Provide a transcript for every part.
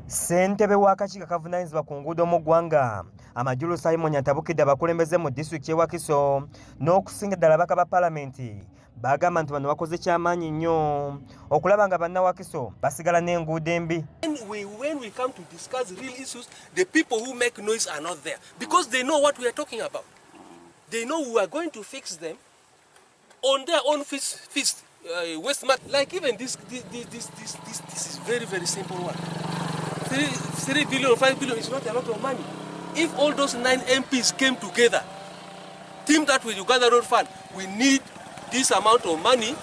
Ssentebe w'akakiiko akavunaanyizibwa ku nguudo mu ggwanga amajulu Simon atabukidde abakulembeze mu disitulikiti y'e Wakiso n'okusinga ddala ababaka ba paalamenti bagamba nti bano bakoze kyamaanyi nnyo okulaba nga bannawakiso basigala n'enguudo embi. When we come to discuss real issues, the people who make noise are not there because they know what we are talking about. They know we are going to fix them on their own fist, waste mat. Like even this is very simple one. 3 billion or 5 billion is not a lot of money. If all those 9 MPs came together, teamed up with Uganda Road Fund, we need this amount of money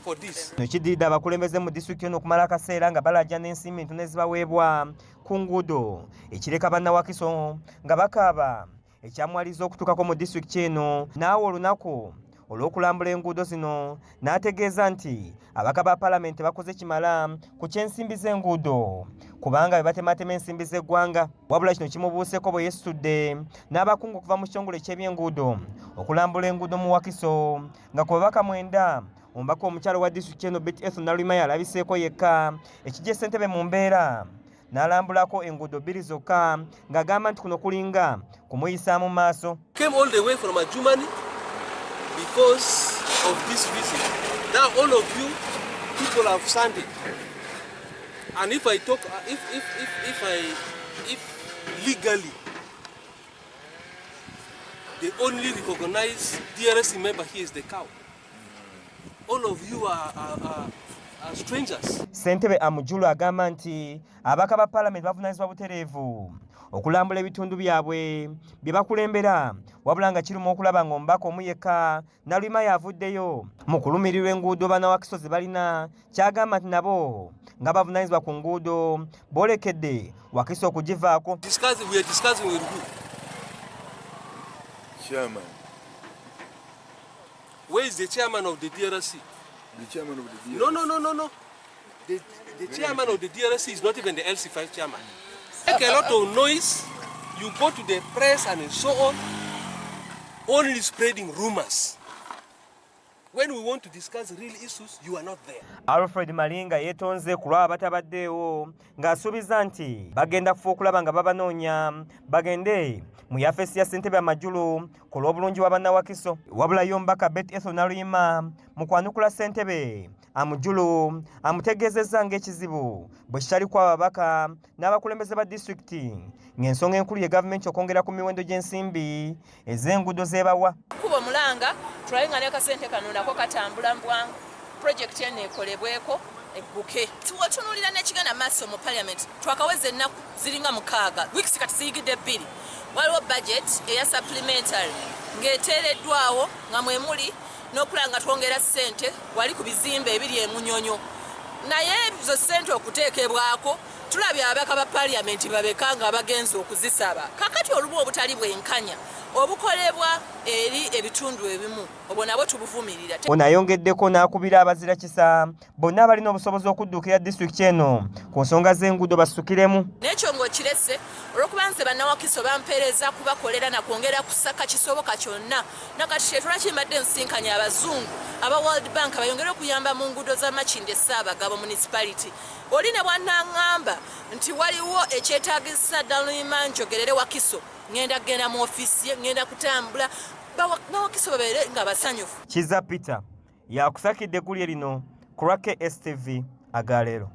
for this. Nokiddiridde abakulembeze mu disitulikiti eno okumala akaseera nga balajja n'ensimbi entono ezibaweebwa ku nguudo ekireka bannawakiso nga bakaaba ekyamwaliza okutuukako mu disitulikiti eno naawe olunaku olw'okulambula enguudo zino n'ategeeza nti ababaka ba paalamenti bakoze kimala ku ky'ensimbi z'enguudo kubanga be batematema ensimbi z'eggwanga wabula kino kimubuuseeko bwe yeesitudde n'abakungu okuva mu kitongole ky'ebyenguudo okulambula enguudo mu Wakiso nga ku babaka 9 omubaka omukyalo wa disitulikiti eno Beth Nalima yalabiseeko yekka ekijja ssentebe mu mbeera n'alambulako enguudo 2 zokka ng'agamba nti kuno kulinga kumuyisaamu maaso. Came all the way from Ajumani because of this visit. Now all of you people have signed it. And if I talk, if legally they only recognize DRC member here is the cow. All of you are strangers. Ssentebe Amujulu agamba nti ababaka ba paalamenti bavunaanyizibwa butereevu okulambula ebitundu byabwe bye bakulembera wabula nga kiruma okulaba ng'omubaka omu yekka Nalima yavuddeyo mu kulumirirwa enguudo bannawakiso ze balina kyagamba nti nabo nga bavunaanyizibwa ku nguudo boolekedde Wakiso okugivaako. We are discussing with who? Chairman. Where is the chairman of the DRC? The chairman of the DRC? No. The chairman of the DRC is not even the LC5 chairman. Make a lot of noise, you go to the press and so on, only spreading rumors. When we want to discuss real issues, you are not there. Alfred Malinga yeetonze ku lw'abo batabaddeewo ng'asuubiza nti bagenda kufa okulaba nga babanoonya bagende mu yafeesi ya ssentebe amajulu ku lw'obulungi bwa bannawakiso. Wabula y'omubaka Beth Nalima mu kwanukula ssentebe amujulu amutegeezezza ng'ekizibu bwe kitali ku ababaka n'abakulembeze ba disitulikiti ng'ensonga enkulu ye gavumenti okwongera ku miwendo gy'ensimbi ez'enguudo z'ebawa. Kuba mulanga tulayenga n'akasente kano nako katambula mbwangu projekiti eno ekolebweko egguke. Tuwotunuulira n'ekigenda maaso mu paalamenti twakaweza ennaku ziringa 6 wiikisi kati ziyigidde 2 waliwo budget eya supplementary ng'eteereddwawo nga mwe muli n'okulanga twongera ssente wali ku bizimbe ebiri e Munyonyo naye ezo ssente okuteekebwako tulabye ababaka ba paalamenti babeka nga bagenza okuzisaba kakati olubu obutali bwenkanya obukolebwa eri ebitundu ebimu obwo nabwo tubuvumirira. Ono ayongeddeko n'akubira abazira kisa bonna abalina obusobozi okudduukira disitulikiti eno ku nsonga z'enguudo basukiremu. N'ekyo ng'okirese olw'okuba nze bannawakiso bampeereza kubakolera na kwongera kusaka kisoboka kyonna nakati kyetula kimbadde nsinkanya abazungu aba World Bank bayongere okuyamba mu nguudo za Makindye Ssaabagabo municipality. Oli ne bwannaŋŋamba nti waliwo ekyetaagisa Nalima njogerere Wakiso ngenda mu ofiisi ye ngenda kutambula Wakiso babeere nga basanyufu. Kiza Peter yakusakidde eggulye lino ku lwa KSTV agaleero.